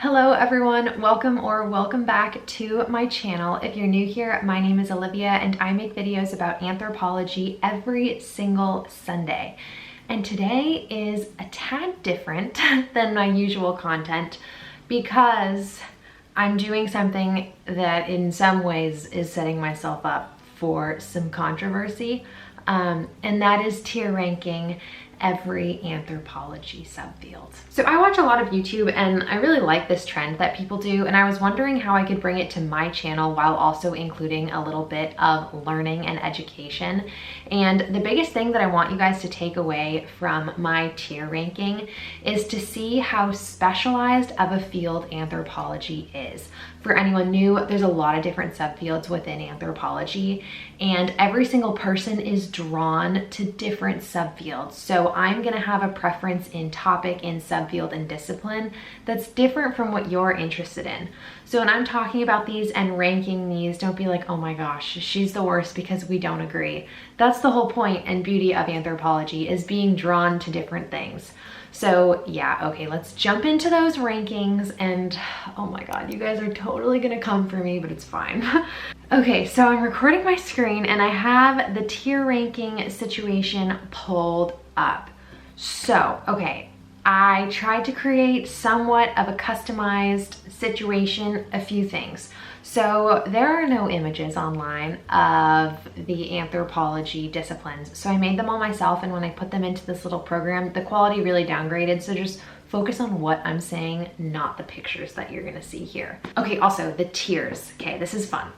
Hello everyone, welcome back to my channel. If you're new here, my name is Olivia and I make videos about anthropology every single Sunday. And today is a tad different than my usual content because I'm doing something that in some ways is setting myself up for some controversy, and that is tier ranking every anthropology subfield. So I watch a lot of YouTube and I really like this trend that people do, and I was wondering how I could bring it to my channel while also including a little bit of learning and education. And the biggest thing that I want you guys to take away from my tier ranking is to see how specialized of a field anthropology is. For anyone new, there's a lot of different subfields within anthropology, and every single person is drawn to different subfields. So I'm gonna have a preference in topic, in subfield, and discipline that's different from what you're interested in. So when I'm talking about these and ranking these, don't be like, oh my gosh, she's the worst because we don't agree. That's the whole point and beauty of anthropology, is being drawn to different things. So yeah, okay, let's jump into those rankings. And oh my God, you guys are totally gonna come for me, but it's fine. Okay, so I'm recording my screen and I have the tier ranking situation pulled up. So, okay, I tried to create somewhat of a customized situation, a few things. So there are no images online of the anthropology disciplines. So I made them all myself, and when I put them into this little program, the quality really downgraded. So just focus on what I'm saying, not the pictures that you're gonna see here. Okay, also the tiers. Okay, this is fun.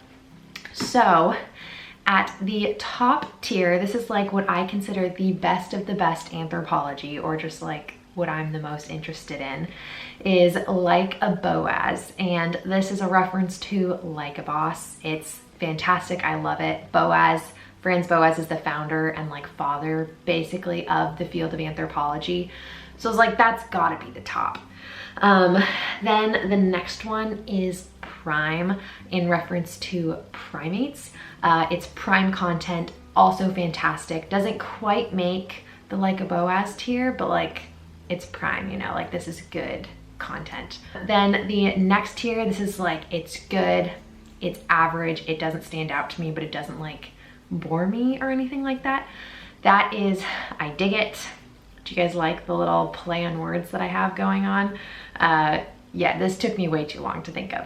So at the top tier, this is like what I consider the best of the best anthropology, or just like what I'm the most interested in, is Like a Boaz. And this is a reference to Like a Boss. It's fantastic, I love it. Boaz, Franz Boas, is the founder and like father basically of the field of anthropology. So I was like, that's gotta be the top. Then the next one is Prime, in reference to primates. It's prime content, also fantastic. Doesn't quite make the Like a Boaz tier, but like it's prime, you know, like this is good content. Then the next tier, this is like, it's good, it's average, it doesn't stand out to me, but it doesn't like bore me or anything like that. That is I Dig It. Do you guys like the little play on words that I have going on? Yeah, this took me way too long to think of.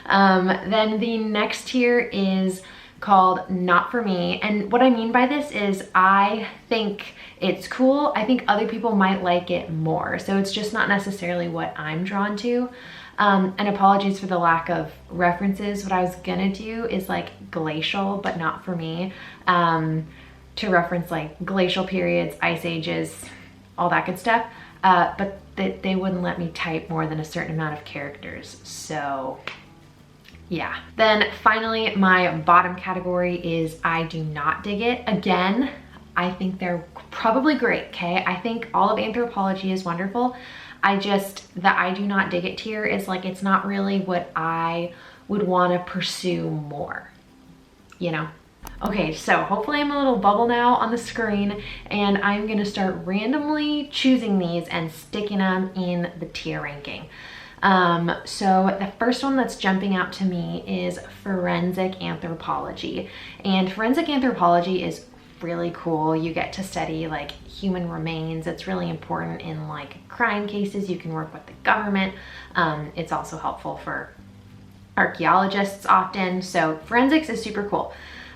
Then the next tier is called Not For Me. And what I mean by this is I think it's cool. I think other people might like it more. So it's just not necessarily what I'm drawn to. And apologies for the lack of references. What I was gonna do is like glacial, but not for me, to reference like glacial periods, ice ages, all that good stuff. But they wouldn't let me type more than a certain amount of characters. So yeah. Then finally, my bottom category is I Do Not Dig It. Again, I think they're probably great, okay? I think all of anthropology is wonderful. The I Do Not Dig It tier is like, it's not really what I would want to pursue more, you know? Okay, so hopefully I'm a little bubble now on the screen, and I'm gonna start randomly choosing these and sticking them in the tier ranking. So the first one that's jumping out to me is Forensic Anthropology. And Forensic Anthropology is really cool. You get to study like human remains. It's really important in like crime cases. You can work with the government. It's also helpful for archaeologists often. So forensics is super cool.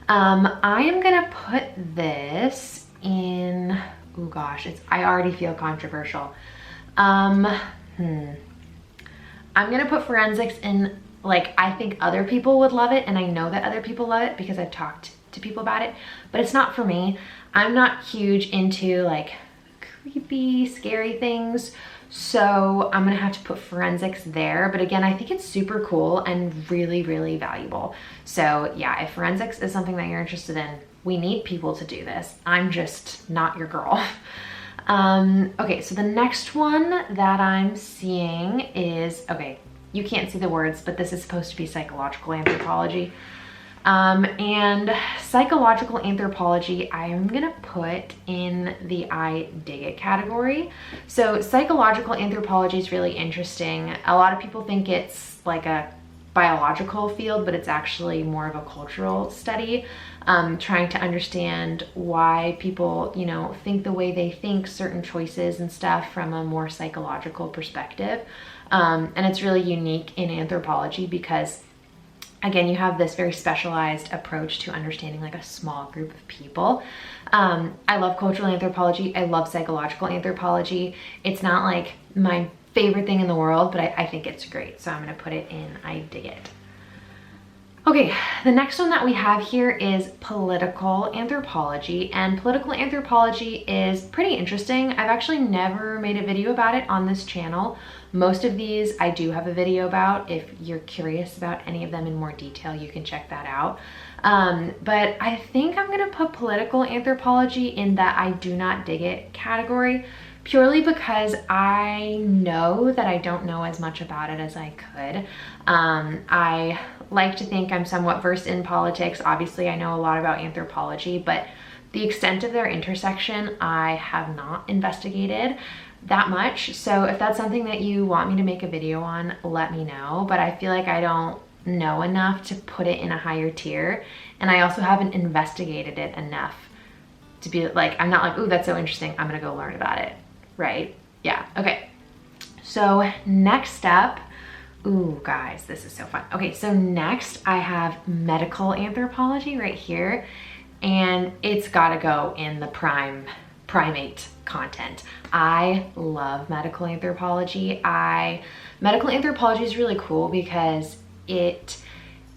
I am gonna put this in, oh gosh, I already feel controversial. I'm gonna put forensics in, like, I think other people would love it, and I know that other people love it because I've talked to people about it, but it's not for me. I'm not huge into like creepy, scary things, so I'm gonna have to put forensics there. But again, I think it's super cool and really, really valuable. So yeah, if forensics is something that you're interested in, we need people to do this. I'm just not your girl. Okay, so the next one that I'm seeing is, okay, you can't see the words, but this is supposed to be psychological anthropology. And psychological anthropology, I am gonna put in the I dig it category. So psychological anthropology is really interesting. A lot of people think it's like a biological field, but it's actually more of a cultural study, trying to understand why people, you know, think the way they think, certain choices and stuff from a more psychological perspective. And it's really unique in anthropology because, again, you have this very specialized approach to understanding like a small group of people. I love cultural anthropology. I love psychological anthropology. It's not like my favorite thing in the world, but I think it's great. So I'm gonna put it in I dig it. Okay, the next one that we have here is political anthropology, and political anthropology is pretty interesting. I've actually never made a video about it on this channel. Most of these I do have a video about. If you're curious about any of them in more detail, you can check that out. But I think I'm gonna put political anthropology in that I do not dig it category, purely because I know that I don't know as much about it as I could. I like to think I'm somewhat versed in politics. Obviously, I know a lot about anthropology, but the extent of their intersection, I have not investigated that much. So if that's something that you want me to make a video on, let me know. But I feel like I don't know enough to put it in a higher tier. And I also haven't investigated it enough to be like, I'm not like, ooh, that's so interesting, I'm gonna go learn about it, right? Yeah, okay. So next up, ooh, guys, this is so fun. Okay, so next I have medical anthropology right here, and it's gotta go in the primate content. I love medical anthropology. Medical anthropology is really cool because it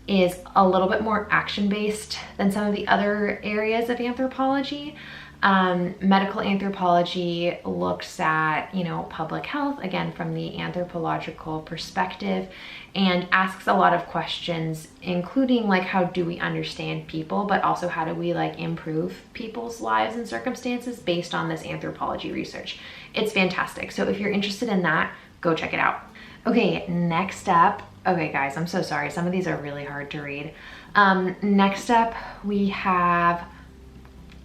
is a little bit more action-based than some of the other areas of anthropology. Medical anthropology looks at, you know, public health, again, from the anthropological perspective, and asks a lot of questions, including like, how do we understand people, but also how do we like improve people's lives and circumstances based on this anthropology research. It's fantastic. So if you're interested in that, go check it out. Okay, next up, okay guys, I'm so sorry. Some of these are really hard to read. Next up we have,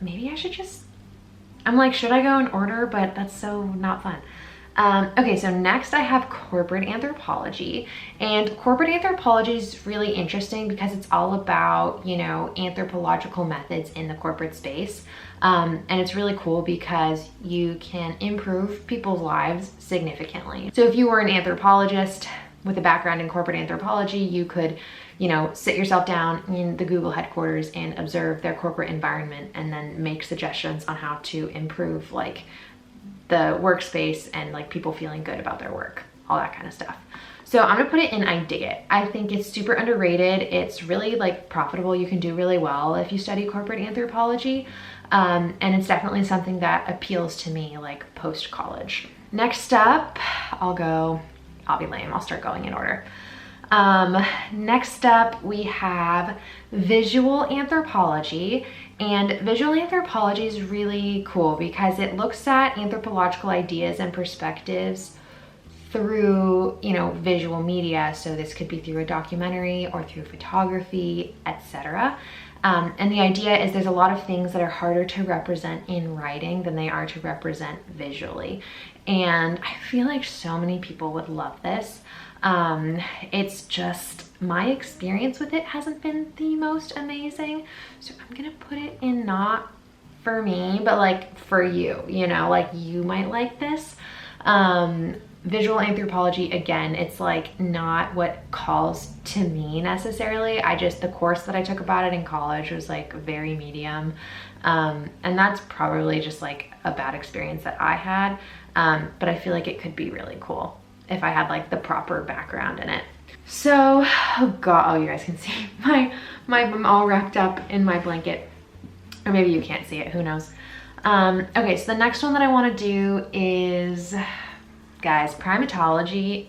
maybe I should just, I'm like, should I go in order? But that's so not fun. Okay, so next I have corporate anthropology, and corporate anthropology is really interesting because it's all about, you know, anthropological methods in the corporate space. And it's really cool because you can improve people's lives significantly. So if you were an anthropologist with a background in corporate anthropology, you could, you know, sit yourself down in the Google headquarters and observe their corporate environment and then make suggestions on how to improve like the workspace and like people feeling good about their work, all that kind of stuff. So I'm gonna put it in I dig it. I think it's super underrated. It's really like profitable. You can do really well if you study corporate anthropology. And it's definitely something that appeals to me like post-college. Next up, I'll be lame, I'll start going in order. Next up we have visual anthropology, and visual anthropology is really cool because it looks at anthropological ideas and perspectives through, you know, visual media. So this could be through a documentary or through photography, etc. And the idea is there's a lot of things that are harder to represent in writing than they are to represent visually. And I feel like so many people would love this. It's just my experience with it hasn't been the most amazing. So I'm gonna put it in not for me, but like for you, you know, like you might like this. Visual anthropology, again, it's like not what calls to me necessarily. The course that I took about it in college was like very medium. And that's probably just like a bad experience that I had. But I feel like it could be really cool if I had like the proper background in it. So, oh God, oh, you guys can see I'm all wrapped up in my blanket, or maybe you can't see it, who knows. Okay, so the next one that I want to do is, guys, primatology.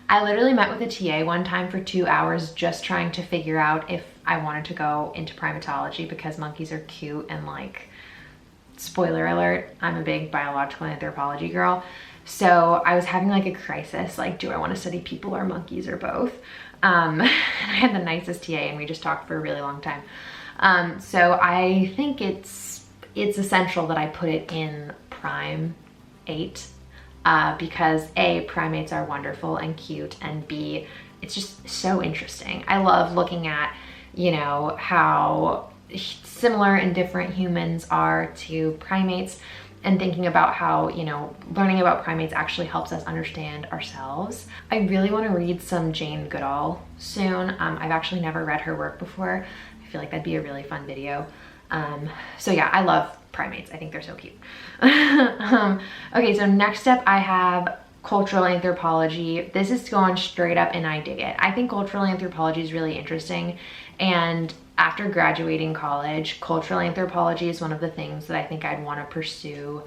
I literally met with a TA one time for 2 hours just trying to figure out if I wanted to go into primatology because monkeys are cute, and like, spoiler alert, I'm a big biological anthropology girl. So I was having like a crisis, like, do I want to study people or monkeys or both? And I had the nicest TA and we just talked for a really long time. So I think it's essential that I put it in Prime 8 because A, primates are wonderful and cute, and B, it's just so interesting. I love looking at, you know, how similar and different humans are to primates, and thinking about how, you know, learning about primates actually helps us understand ourselves. I really want to read some Jane Goodall soon. I've actually never read her work before. I feel like that'd be a really fun video. So yeah, I love primates. I think they're so cute. Okay, so next up I have cultural anthropology. This is going straight up and I dig it. I think cultural anthropology is really interesting, and after graduating college, cultural anthropology is one of the things that I think I'd want to pursue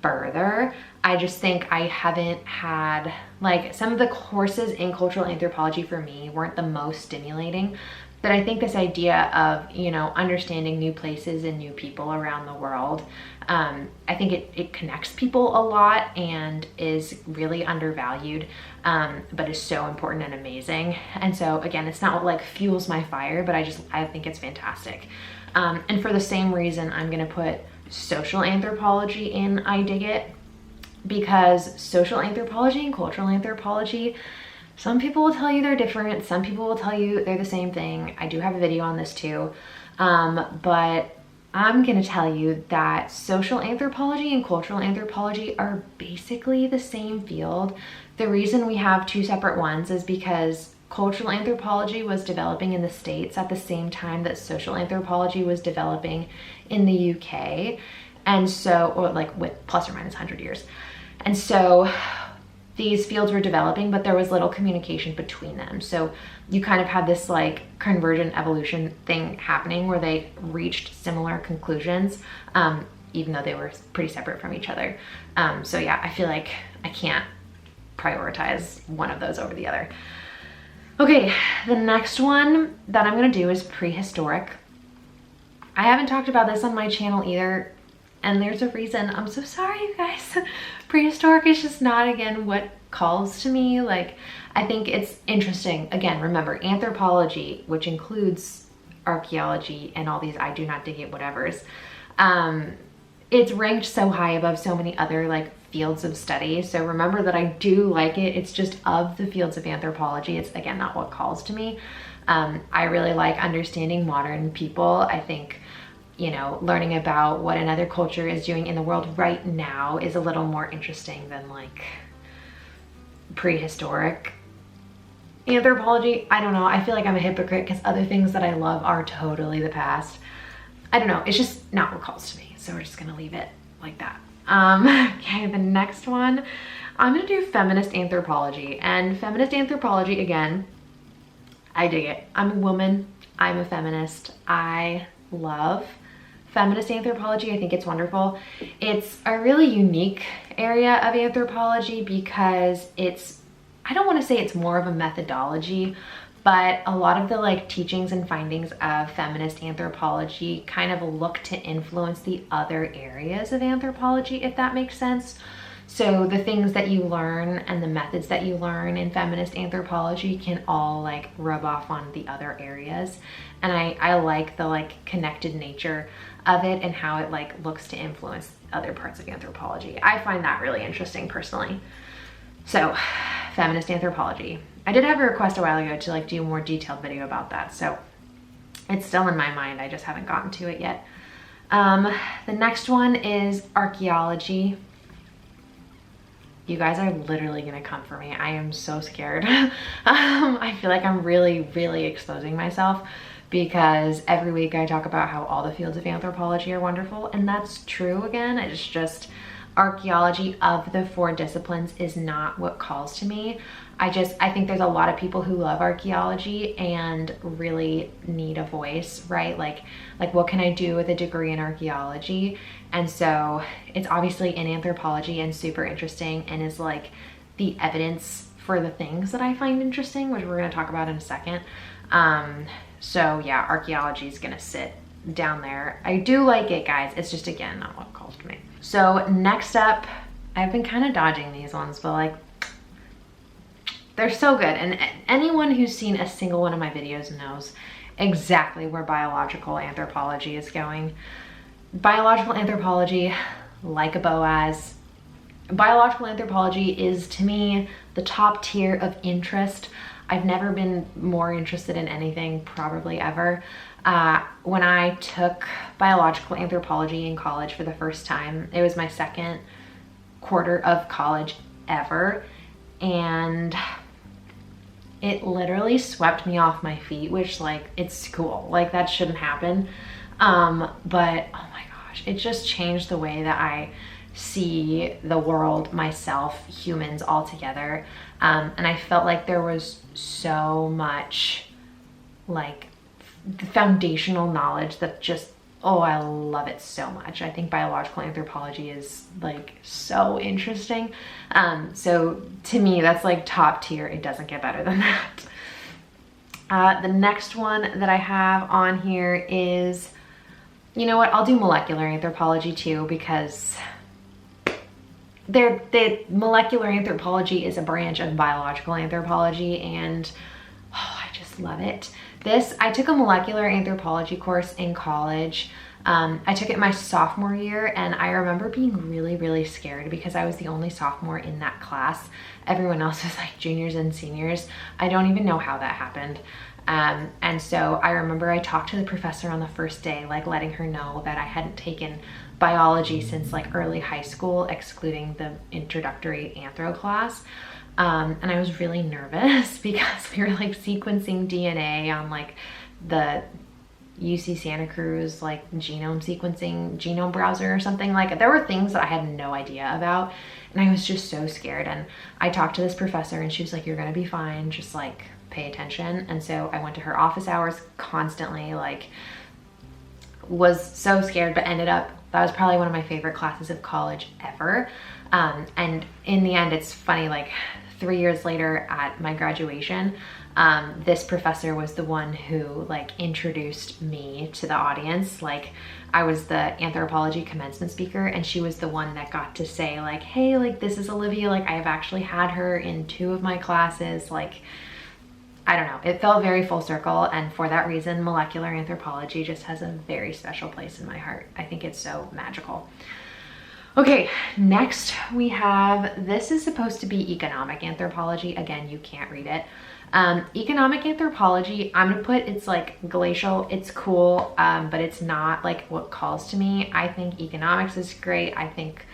further. I just think I haven't had, like, some of the courses in cultural anthropology for me weren't the most stimulating, but I think this idea of, you know, understanding new places and new people around the world, I think it connects people a lot and is really undervalued, but is so important and amazing. And so again, it's not what like fuels my fire, but I think it's fantastic. And for the same reason, I'm gonna put social anthropology in I dig it, because social anthropology and cultural anthropology, some people will tell you they're different, some people will tell you they're the same thing. I do have a video on this too, but I'm gonna tell you that social anthropology and cultural anthropology are basically the same field. The reason we have two separate ones is because cultural anthropology was developing in the States at the same time that social anthropology was developing in the UK. And so, or like with plus or minus 100 years. And so these fields were developing, but there was little communication between them. So you kind of had this like convergent evolution thing happening where they reached similar conclusions, even though they were pretty separate from each other. So yeah, I feel like I can't prioritize one of those over the other. Okay, the next one that I'm gonna do is prehistoric. I haven't talked about this on my channel either, and there's a reason. I'm so sorry, you guys. Prehistoric is just not, again, what calls to me. Like, I think it's interesting. Again, remember, anthropology, which includes archeology and all these I do not dig it whatevers, it's ranked so high above so many other like fields of study. So remember that I do like it. It's just of the fields of anthropology. It's, again, not what calls to me. I really like understanding modern people. I think, you know, learning about what another culture is doing in the world right now is a little more interesting than like prehistoric anthropology. I don't know. I feel like I'm a hypocrite because other things that I love are totally the past. I don't know. It's just not what calls to me. So we're just going to leave it like that. Okay, the next one, I'm going to do feminist anthropology. And feminist anthropology, again, I dig it. I'm a woman. I'm a feminist. I love feminist anthropology. I think it's wonderful. It's a really unique area of anthropology because it's, I don't want to say it's more of a methodology, but a lot of the like teachings and findings of feminist anthropology kind of look to influence the other areas of anthropology, if that makes sense. So the things that you learn and the methods that you learn in feminist anthropology can all like rub off on the other areas. And I like the like connected nature of it and how it like looks to influence other parts of anthropology. I find that really interesting personally. So feminist anthropology. I did have a request a while ago to like do a more detailed video about that. So it's still in my mind. I just haven't gotten to it yet. The next one is archeology. You guys are literally gonna come for me. I am so scared. I feel like I'm really exposing myself because every week I talk about how all the fields of anthropology are wonderful, and that's true again. It's just archeology of the four disciplines is not what calls to me. I think there's a lot of people who love archeology and really need a voice, right? Like what can I do with a degree in archeology? And so it's obviously in anthropology and super interesting and is like the evidence for the things that I find interesting, which we're gonna talk about in a second. So yeah, archeology is gonna sit down there. I do like it, guys. It's just, again, not what calls to me. So next up, I've been kind of dodging these ones, but like, they're so good. And anyone who's seen a single one of my videos knows exactly where biological anthropology is going. Biological anthropology, like a Boaz, biological anthropology is, to me, the top tier of interest. I've never been more interested in anything, probably ever. When I took biological anthropology in college for the first time, it was my second quarter of college ever, and it literally swept me off my feet, which, like, it's school, like, that shouldn't happen. But oh my gosh, it just changed the way that I see the world, myself, humans all together. And I felt like there was so much like foundational knowledge that just, oh, I love it so much. I think biological anthropology is like so interesting. So to me, that's like top tier. It doesn't get better than that. The next one that I have on here is, you know what, I'll do molecular anthropology too, because the molecular anthropology is a branch of biological anthropology, and oh, I just love it. I took a molecular anthropology course in college. I took it my sophomore year, and I remember being really, really scared because I was the only sophomore in that class. Everyone else was like juniors and seniors. I don't even know how that happened. And so I remember I talked to the professor on the first day, like letting her know that I hadn't taken biology since like early high school, excluding the introductory anthro class. And I was really nervous because we were like sequencing DNA on like the UC Santa Cruz like genome sequencing genome browser or something. Like, there were things that I had no idea about, and I was just so scared. And I talked to this professor, and she was like, you're gonna be fine, just like pay attention. And so I went to her office hours constantly, like was so scared, but ended up, that was probably one of my favorite classes of college ever. And in the end, it's funny, like 3 years later at my graduation, this professor was the one who like introduced me to the audience. Like, I was the anthropology commencement speaker, and she was the one that got to say like, hey, like, this is Alivia, like I've actually had her in 2 of my classes. Like, I don't know, it felt very full circle, and for that reason, molecular anthropology just has a very special place in my heart. I think it's so magical. Okay, next we have, this is supposed to be economic anthropology. Again, you can't read it. Economic anthropology, I'm gonna put, it's like glacial, it's cool, but it's not like what calls to me. I think economics is great. I think,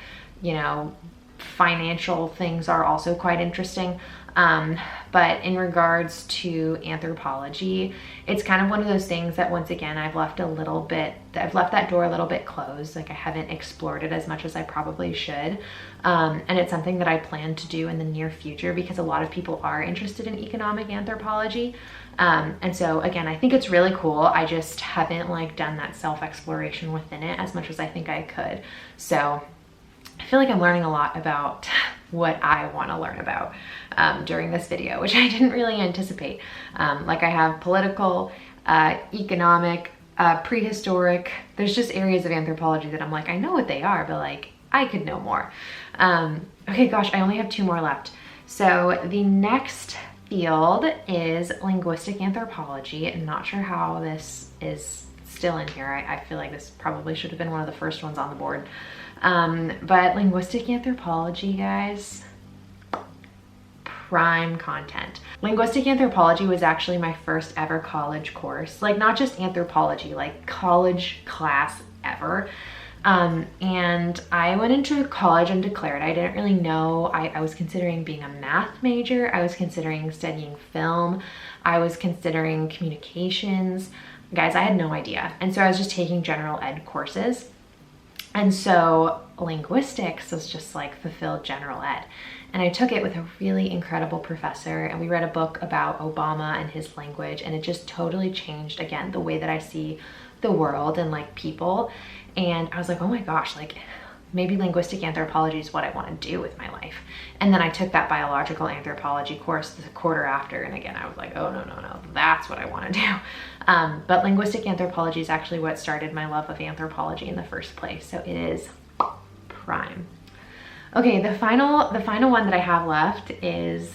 you know, financial things are also quite interesting. But in regards to anthropology, it's kind of one of those things that, once again, I've left that door a little bit closed. Like, I haven't explored it as much as I probably should. And it's something that I plan to do in the near future because a lot of people are interested in economic anthropology. And so again, I think it's really cool. I just haven't like done that self-exploration within it as much as I think I could. So I feel like I'm learning a lot about what I want to learn about during this video, which I didn't really anticipate. Like, I have political, economic, prehistoric. There's just areas of anthropology that I'm like, I know what they are, but like, I could know more. Okay, gosh, I only have 2 more left. So the next field is linguistic anthropology. I'm not sure how this is still in here. I feel like this probably should have been one of the first ones on the board. But linguistic anthropology, guys, prime content. Linguistic anthropology was actually my first ever college course, like not just anthropology, like college class ever. And I went into college undeclared. I didn't really know. I was considering being a math major. I was considering studying film. I was considering communications. Guys, I had no idea. And so I was just taking general ed courses. And so linguistics was just like fulfilled general ed. And I took it with a really incredible professor, and we read a book about Obama and his language, and it just totally changed, again, the way that I see the world and like people. And I was like, oh my gosh, like maybe linguistic anthropology is what I want to do with my life. And then I took that biological anthropology course the quarter after, and again, I was like, oh no, that's what I want to do. But linguistic anthropology is actually what started my love of anthropology in the first place. So it is prime. Okay, the final one that I have left is,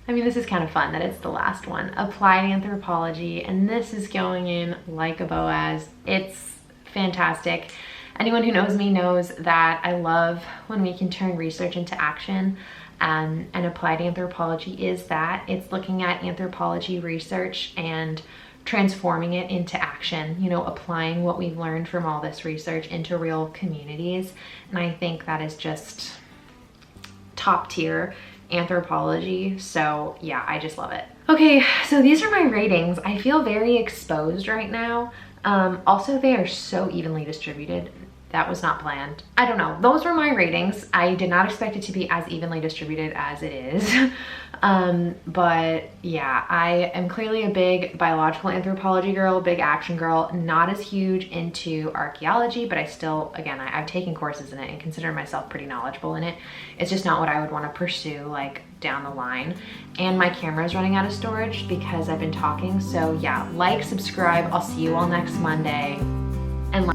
I mean, this is kind of fun that it's the last one, Applied Anthropology, and this is going in like a Boaz. It's fantastic. Anyone who knows me knows that I love when we can turn research into action, and Applied Anthropology is that. It's looking at anthropology research and transforming it into action, you know, applying what we've learned from all this research into real communities. And I think that is just top tier anthropology. So yeah, I just love it. Okay, so these are my ratings. I feel very exposed right now. Also, they are so evenly distributed. That was not planned. I don't know. Those were my ratings. I did not expect it to be as evenly distributed as it is. But yeah, I am clearly a big biological anthropology girl, big action girl, not as huge into archaeology, but I still, again, I've taken courses in it and consider myself pretty knowledgeable in it. It's just not what I would want to pursue like down the line. And my camera is running out of storage because I've been talking. So yeah, like, subscribe. I'll see you all next Monday. And